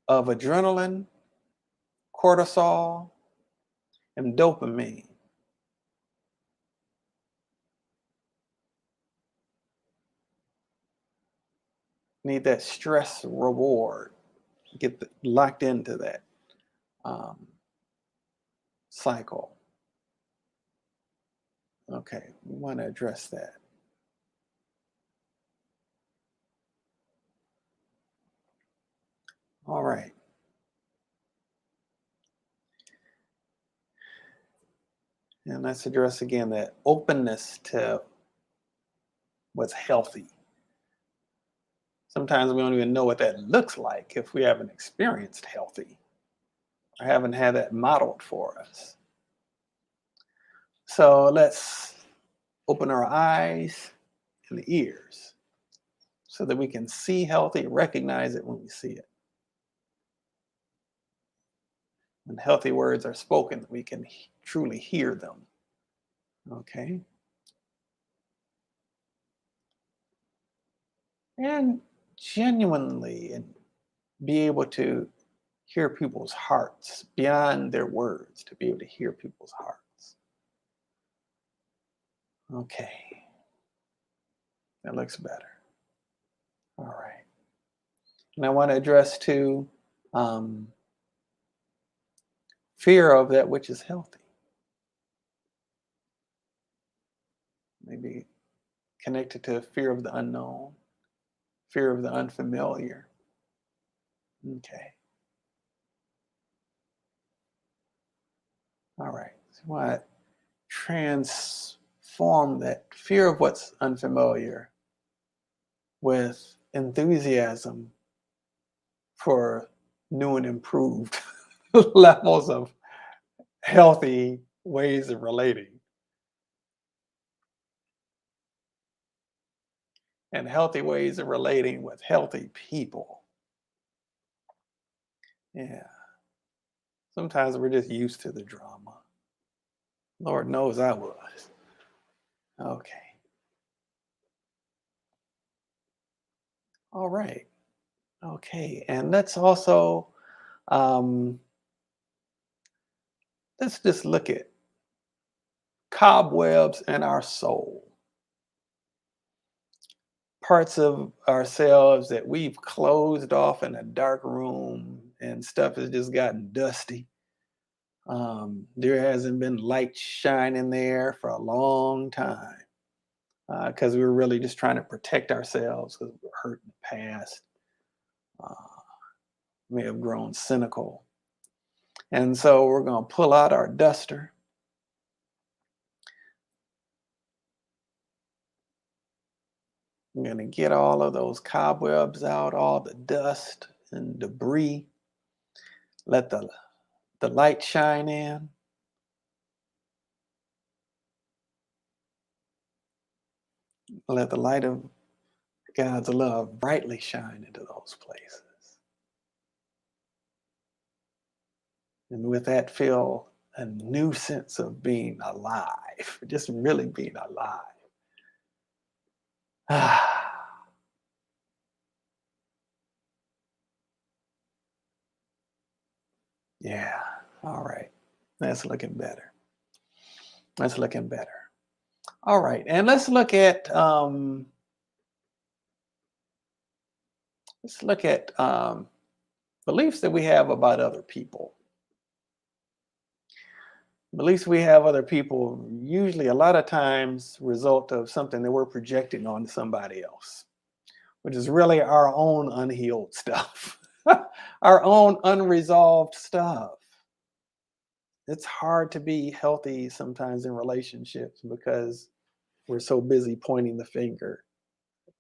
of adrenaline, cortisol, and dopamine. Need that stress reward. Get locked into that cycle. Okay, we want to address that. All right. And let's address again that openness to what's healthy. Sometimes we don't even know what that looks like if we haven't experienced healthy or haven't had that modeled for us. So let's open our eyes and the ears so that we can see healthy, recognize it when we see it. When healthy words are spoken, we can truly hear them. Okay? And genuinely and be able to hear people's hearts beyond their words, to be able to hear people's hearts. Okay. That looks better. All right. And I want to address too um, fear of that which is healthy. Maybe connected to fear of the unknown, fear of the unfamiliar. Okay. All right. So I want to transform that fear of what's unfamiliar with enthusiasm for new and improved levels of healthy ways of relating and healthy ways of relating with healthy people. Yeah. Sometimes we're just used to the drama. Lord knows I was. Okay. All right. Okay. And um, let's just look at cobwebs in our soul, parts of ourselves that we've closed off in a dark room and stuff has just gotten dusty. There hasn't been light shining there for a long time because we were really just trying to protect ourselves because we were hurt in the past. Uh, may have grown cynical. And so we're going to pull out our duster. We're going to get all of those cobwebs out, all the dust and debris. Let the light shine in. Let the light of God's love brightly shine into those places. And with that, feel a new sense of being alive, just really being alive. Ah, yeah. All right. That's looking better. That's looking better. All right. And let's look at beliefs that we have about other people. Beliefs we have other people usually a lot of times result of something that we're projecting onto somebody else, which is really our own unhealed stuff, our own unresolved stuff. It's hard to be healthy sometimes in relationships because we're so busy pointing the finger.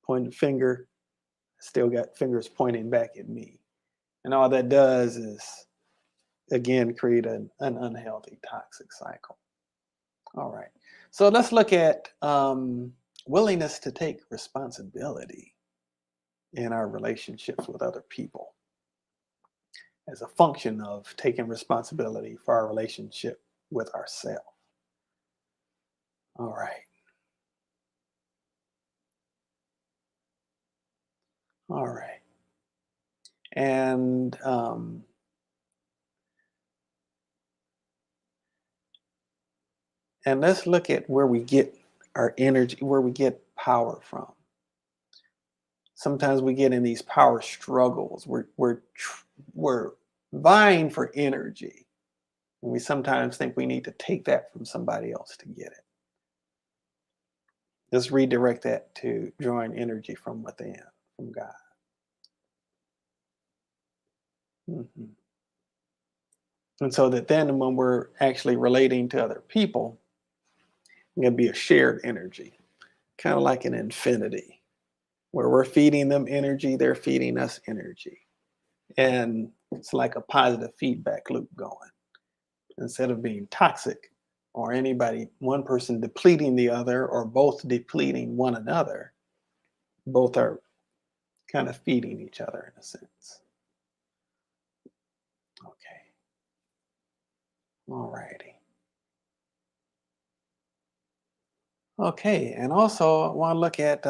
Pointing the finger, still got fingers pointing back at me. And all that does is, again, create an unhealthy, toxic cycle. All right. So let's look at willingness to take responsibility in our relationships with other people as a function of taking responsibility for our relationship with ourselves. All right. All right. And and let's look at where we get our energy, where we get power from. Sometimes we get in these power struggles. We're vying for energy, and we sometimes think we need to take that from somebody else to get it. Let's redirect that to drawing energy from within, from God. Mhm. And so that then when we're actually relating to other people, it's going to be a shared energy, kind of like an infinity, where we're feeding them energy, they're feeding us energy. And it's like a positive feedback loop going. Instead of being toxic or anybody, one person depleting the other or both depleting one another, both are kind of feeding each other in a sense. Okay. All righty. Okay. And also, I want to look at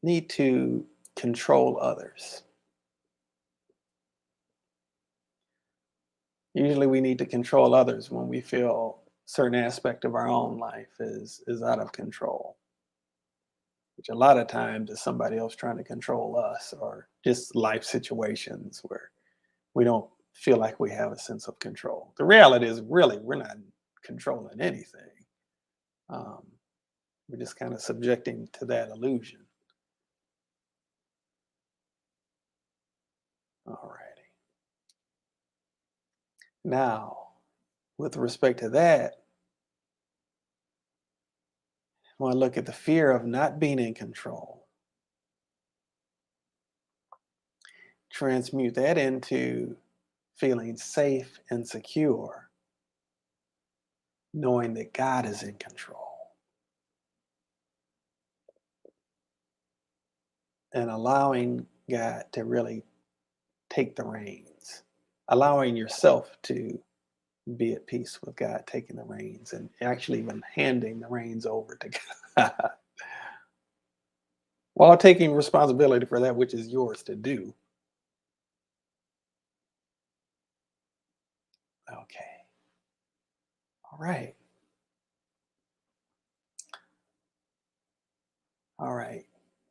need to control others. Usually, we need to control others when we feel certain aspect of our own life is out of control, which a lot of times is somebody else trying to control us, or just life situations where we don't feel like we have a sense of control. The reality is, really, we're not controlling anything. Um, we're just kind of subjecting to that illusion. All righty. Now, with respect to that, I want to look at the fear of not being in control, transmute that into feeling safe and secure, knowing that God is in control, and allowing God to really take the reins, allowing yourself to be at peace with God taking the reins, and actually even handing the reins over to God while taking responsibility for that which is yours to do. Okay. All right. All right.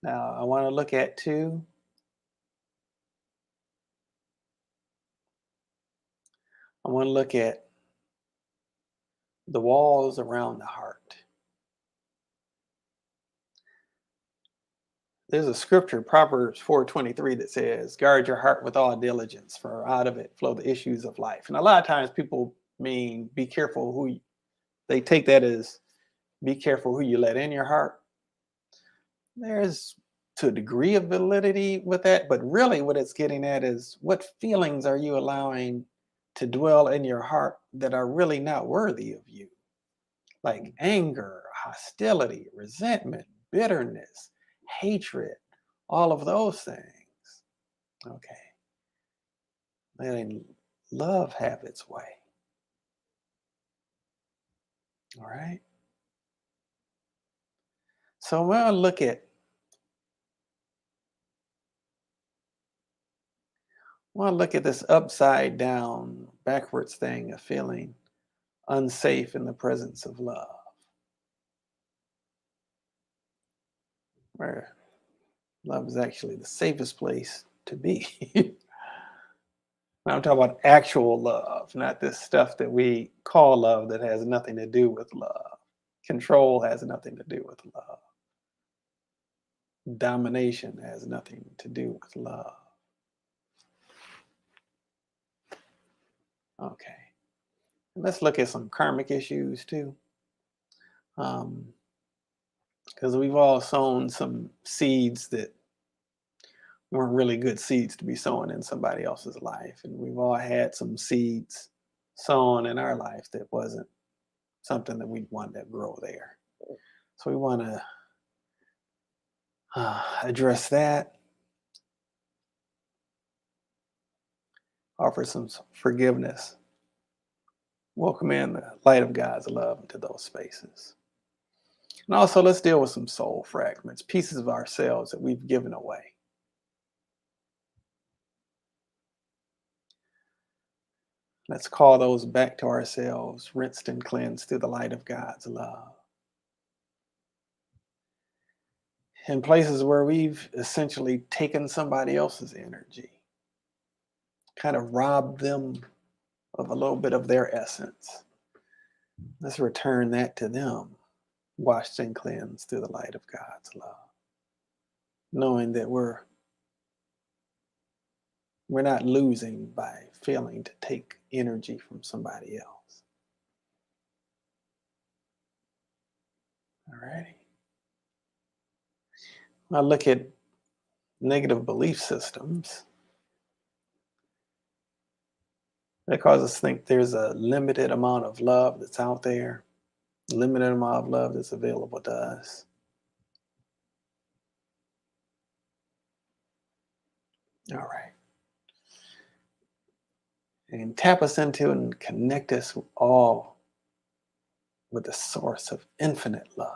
Now I want to look at too. I want to look at the walls around the heart. There's a scripture, Proverbs 4:23, that says, "Guard your heart with all diligence, for out of it flow the issues of life." And a lot of times people mean be careful they take that as be careful who you let in your heart. There's to a degree of validity with that, but really what it's getting at is what feelings are you allowing to dwell in your heart that are really not worthy of you? Like anger, hostility, resentment, bitterness, hatred, all of those things. Okay. Letting love have its way. All right. So when I look at this upside down, backwards thing of feeling unsafe in the presence of love, where love is actually the safest place to be. I'm talking about actual love, not this stuff that we call love that has nothing to do with love. Control has nothing to do with love. Domination has nothing to do with love. Okay. Let's look at some karmic issues too. Because we've all sown some seeds that weren't really good seeds to be sown in somebody else's life. And we've all had some seeds sown in our life that wasn't something that we wanted to grow there. So we want to address that, offer some forgiveness, welcome in the light of God's love into those spaces. And also, let's deal with some soul fragments, pieces of ourselves that we've given away. Let's call those back to ourselves, rinsed and cleansed through the light of God's love. In places where we've essentially taken somebody else's energy, kind of robbed them of a little bit of their essence. Let's return that to them, washed and cleansed through the light of God's love, knowing that we're not losing by failing to take energy from somebody else. All righty. I look at negative belief systems that cause us to think there's a limited amount of love that's out there, limited amount of love that's available to us. All right. And tap us into and connect us all with the source of infinite love,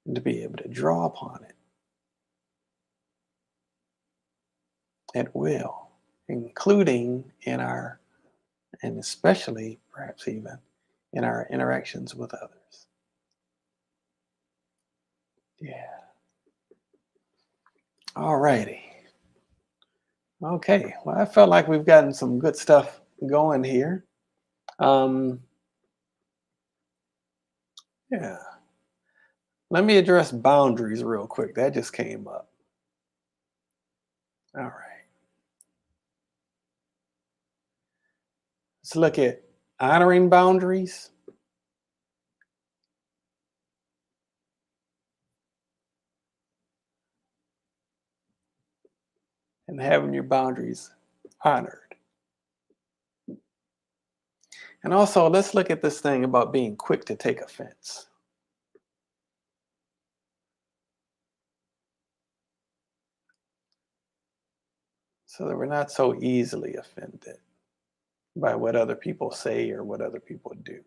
and to be able to draw upon it at will, including in our and especially perhaps even in our interactions with others. Yeah. All righty. Okay. Well, I felt like we've gotten some good stuff going here. Um, yeah. Let me address boundaries real quick. That just came up. All right. Let's look at honoring boundaries and having your boundaries honored. And also, let's look at this thing about being quick to take offense. So that we're not so easily offended by what other people say or what other people do.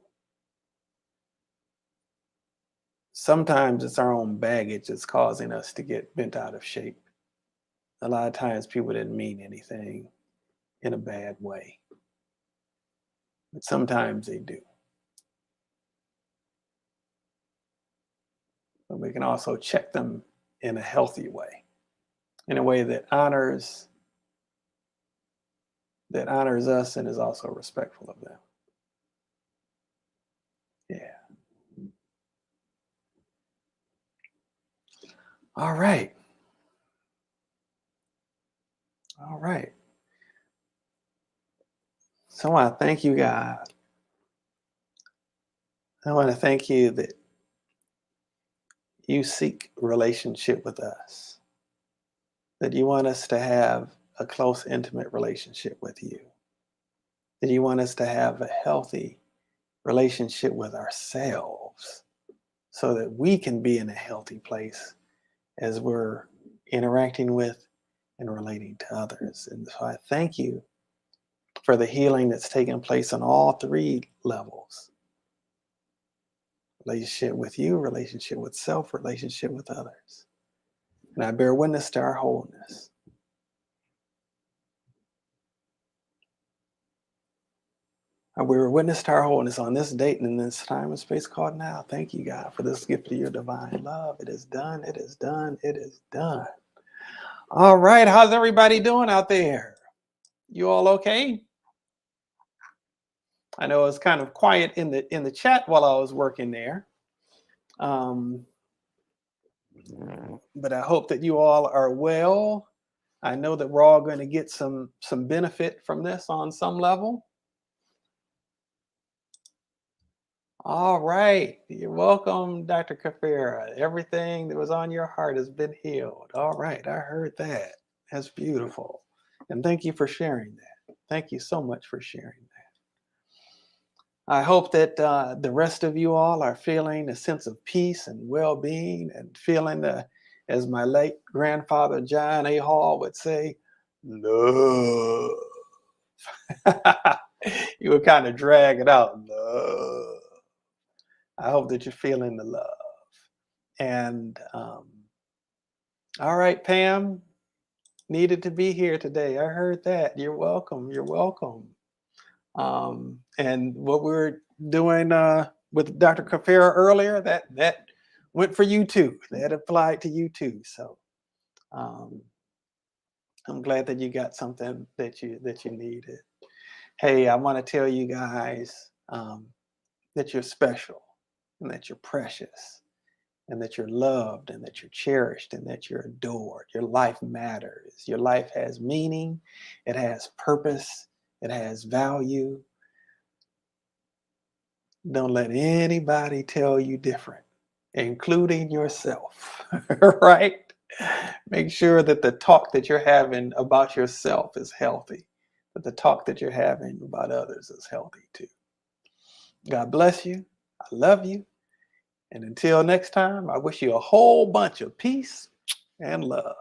Sometimes it's our own baggage that's causing us to get bent out of shape. A lot of times people didn't mean anything in a bad way, but sometimes they do. But we can also check them in a healthy way, in a way that honors us and is also respectful of them. Yeah. All right. All right. So I want to thank you, God. I want to thank you that you seek relationship with us, that you want us to have a close, intimate relationship with you, that you want us to have a healthy relationship with ourselves so that we can be in a healthy place as we're interacting with and relating to others. And so I thank you for the healing that's taking place on all three levels: relationship with you, relationship with self, relationship with others. And I bear witness to our wholeness. And we were witness to our wholeness on this date and in this time and space called now. Thank you, God, for this gift of your divine love. It is done. It is done. It is done. All right. How's everybody doing out there? You all okay? I know it's kind of quiet in the chat while I was working there. But I hope that you all are well. I know that we're all going to get some benefit from this on some level. All right. You're welcome, Dr. Kafira. Everything that was on your heart has been healed. All right. I heard that. That's beautiful. And thank you for sharing that. Thank you so much for sharing that. I hope that the rest of you all are feeling a sense of peace and well-being and feeling as my late grandfather John A. Hall would say, love. You would kind of drag it out, love. I hope that you're feeling the love. And all right, Pam, needed to be here today. I heard that. You're welcome. You're welcome. And what we were doing with Dr. Kafira earlier, that went for you too. That applied to you too. So I'm glad that you got something that you needed. Hey, I want to tell you guys that you're special and that you're precious and that you're loved and that you're cherished and that you're adored. Your life matters. Your life has meaning. It has purpose. It has value. Don't let anybody tell you different, including yourself, right? Make sure that the talk that you're having about yourself is healthy, that the talk that you're having about others is healthy too. God bless you. I love you. And until next time, I wish you a whole bunch of peace and love.